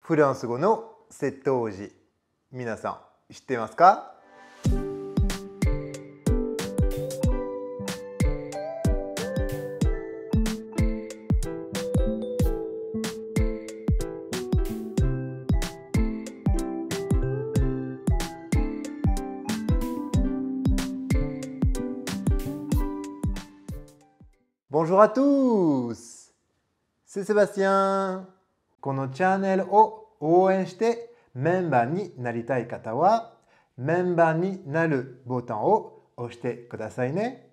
フランス語の接頭辞。皆さん知ってますか？Bonjour à tous! C'est Sébastien! このチャンネルを応援してメンバーになりたい方はメンバーになるボタンを押してくださいね。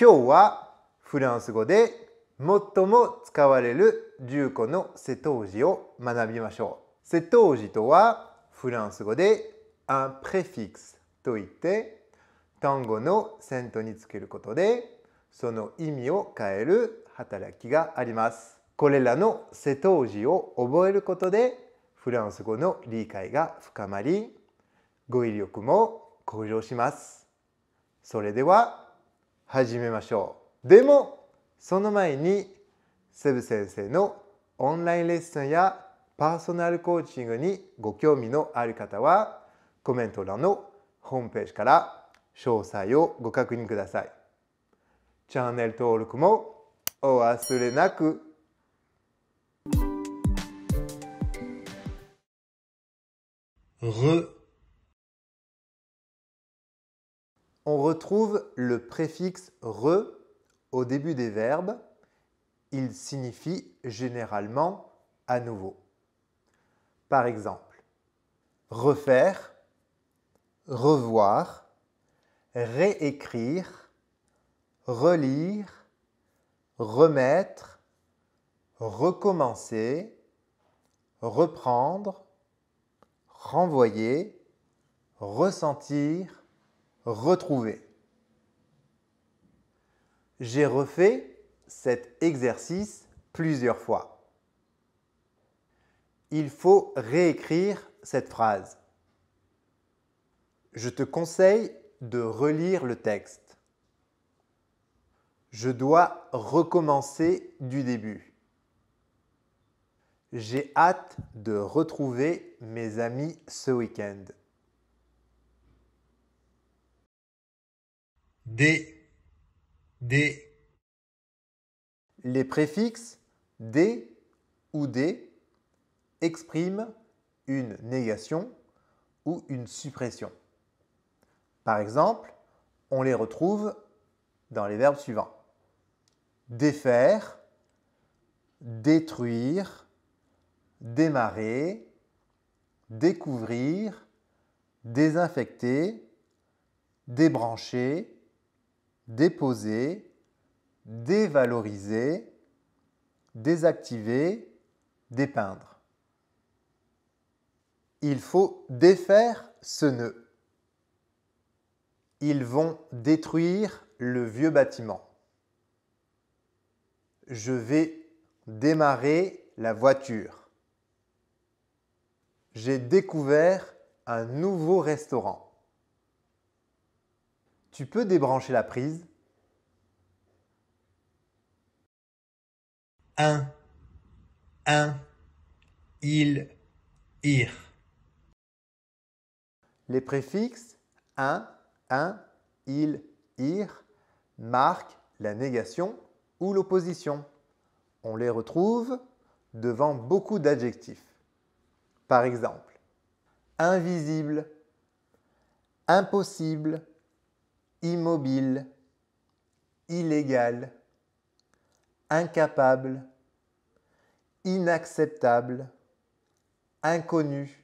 今日はフランス語で最も使われる10個の接頭辞を学びましょう。接頭辞とはフランス語で un préfixe といって単語の先頭につけることでその意味を変える働きがあります。これらの接頭辞を覚えることでフランス語の理解が深まり語彙力も向上します。それでは始めましょう。でもその前にセブ先生のオンラインレッスンやパーソナルコーチングにご興味のある方はコメント欄のホームページから詳細をご確認ください。チャンネル登録もお忘れなく。On retrouve le préfixe re au début des verbes. Il signifie généralement à nouveau. Par exemple, refaire, revoir, réécrire, relire, remettre, recommencer, reprendre, renvoyer, ressentir, retrouver. J'ai refait cet exercice plusieurs fois. Il faut réécrire cette phrase. Je te conseille de relire le texte. Je dois recommencer du début. J'ai hâte de retrouver mes amis ce week-end. Les préfixes des ou des expriment une négation ou une suppression. Par exemple, on les retrouve dans les verbes suivants. Défaire, détruire, démarrer, découvrir, désinfecter, débrancher, déposer, dévaloriser, désactiver, dépeindre. Il faut défaire ce nœud. Ils vont détruire le vieux bâtiment. Je vais démarrer la voiture. J'ai découvert un nouveau restaurant. Tu peux débrancher la prise? Il, ir. Les préfixes un, il, ir marquent la négation ou l'opposition. On les retrouve devant beaucoup d'adjectifs. Par exemple, invisible, impossible, immobile, illégal, incapable, inacceptable, inconnu,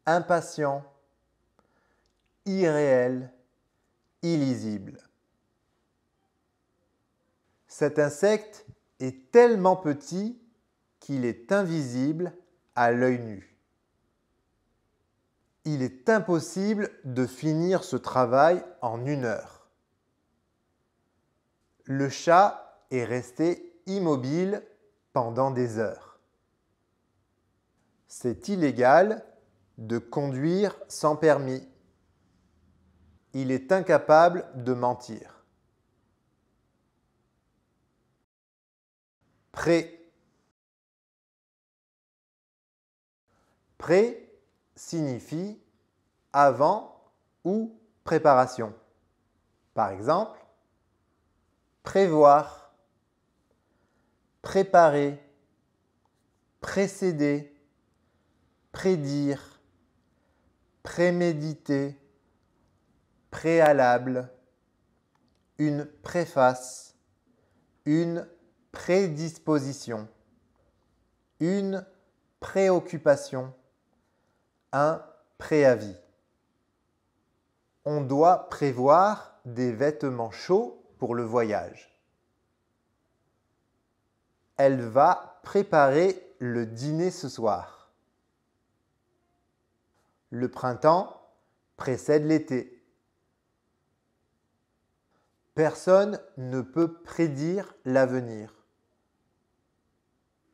impatient, irréel, illisible. Cet insecte est tellement petit qu'il est invisible à l'œil nu. Il est impossible de finir ce travail en 1 heure. Le chat est resté immobile pendant des heures. C'est illégal de conduire sans permis. Il est incapable de mentir. Prêt. Pré signifie avant ou préparation. Par exemple, prévoir, préparer, précéder, prédire, préméditer, préalable, une préface, une prédisposition, une préoccupation, un préavis. On doit prévoir des vêtements chauds pour le voyage. Elle va préparer le dîner ce soir. Le printemps précède l'été. Personne ne peut prédire l'avenir.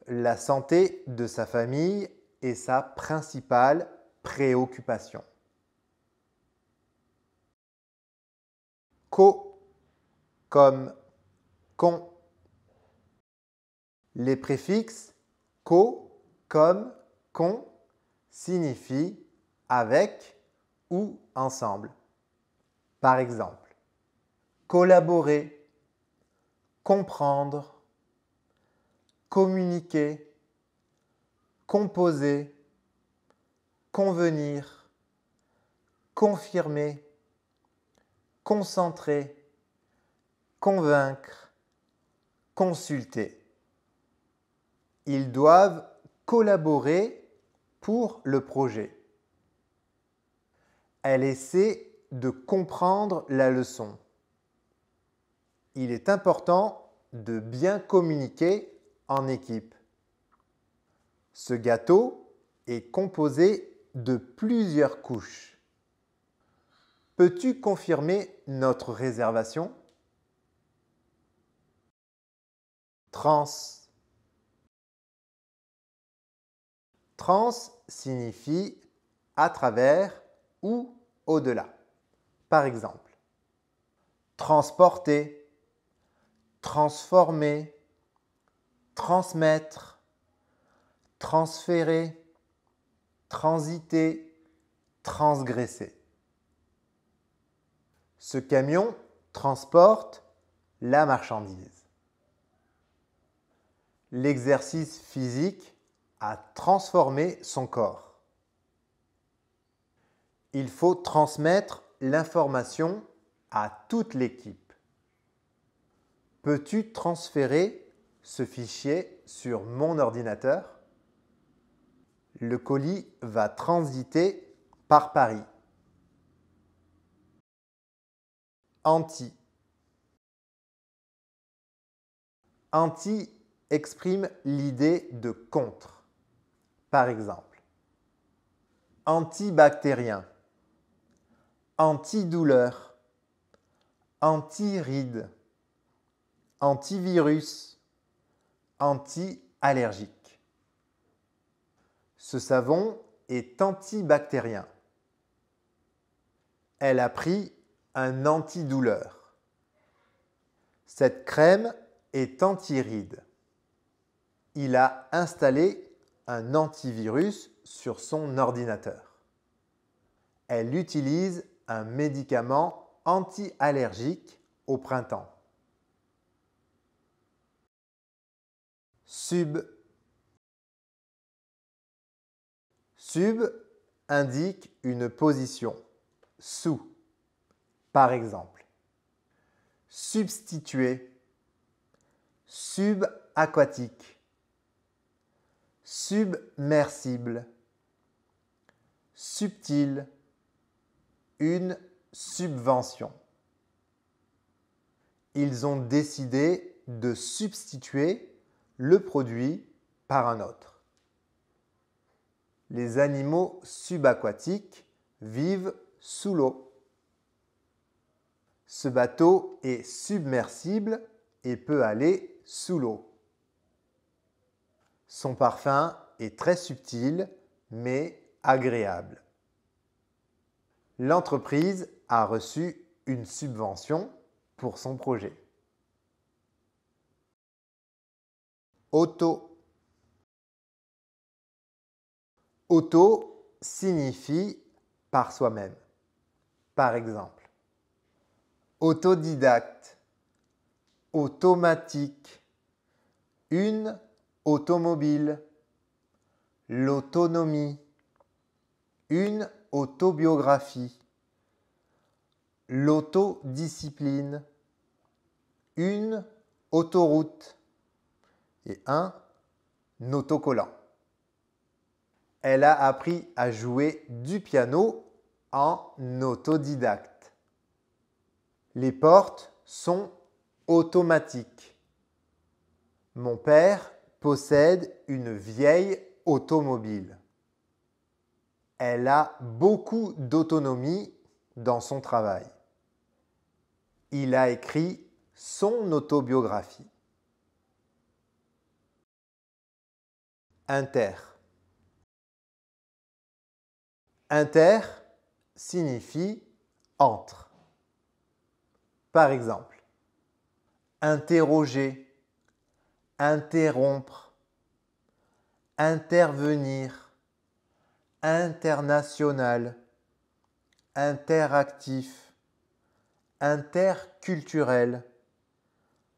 La santé de sa famille est sa principale préoccupation. Co comme con. Les préfixes co comme con signifient avec ou ensemble. Par exemple, collaborer, comprendre, communiquer, composer, convenir, confirmer, concentrer, convaincre, consulter. Ils doivent collaborer pour le projet. Elle essaie de comprendre la leçon. Il est important de bien communiquer en équipe. Ce gâteau est composé de plusieurs couches. Peux-tu confirmer notre réservation? Trans. Trans signifie à travers ou au-delà. Par exemple, transporter, transformer, transmettre, transférer, transiter, transgresser. Ce camion transporte la marchandise. L'exercice physique a transformé son corps. Il faut transmettre l'information à toute l'équipe. Peux-tu transférer ce fichier sur mon ordinateur? Le colis va transiter par Paris. Anti. Anti exprime l'idée de contre. Par exemple, antibactérien, antidouleur, anti-rides, antivirus, anti-allergique. Ce savon est antibactérien. Elle a pris un antidouleur. Cette crème est anti-rides. Il a installé un antivirus sur son ordinateur. Elle utilise un médicament anti-allergique au printemps. Sub. Sub indique une position. Sous. Par exemple, substituer, subaquatique, submersible, subtil, une subvention. Ils ont décidé de substituer le produit par un autre. Les animaux subaquatiques vivent sous l'eau. Ce bateau est submersible et peut aller sous l'eau. Son parfum est très subtil mais agréable. L'entreprise a reçu une subvention pour son projet. Auto. Auto signifie par soi-même. Par exemple, autodidacte, automatique, une automobile, l'autonomie, une autobiographie, l'autodiscipline, une autoroute et un autocollant. Elle a appris à jouer du piano en autodidacte. Les portes sont automatiques. Mon père possède une vieille automobile. Elle a beaucoup d'autonomie dans son travail. Il a écrit son autobiographie. Inter. Inter signifie entre. Par exemple, interroger, interrompre, intervenir, international, interactif, interculturel,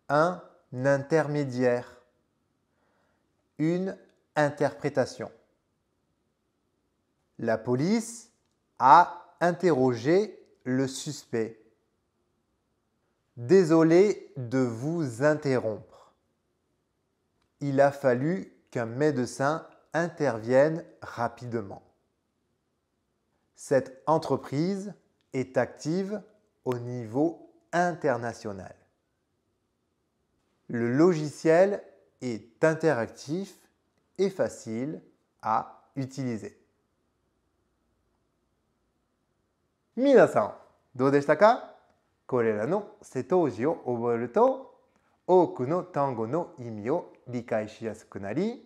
un intermédiaire, une interprétation. La police a interrogé le suspect. Désolé de vous interrompre. Il a fallu qu'un médecin intervienne rapidement. Cette entreprise est active au niveau international. Le logiciel est interactif et facile à utiliser. 皆さん、どうでしたか？これらの瀬戸内を覚えると、多くの単語の意味を理解しやすくなり、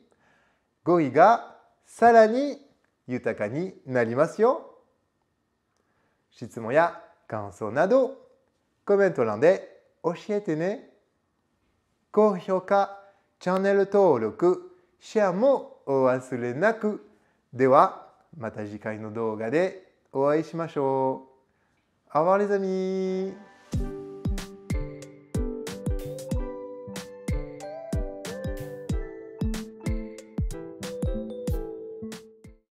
語彙がさらに豊かになりますよ。質問や感想など、コメント欄で教えてね。高評価、チャンネル登録、シェアもお忘れなく。では、また次回の動画でお会いしましょう。Au revoir les amis!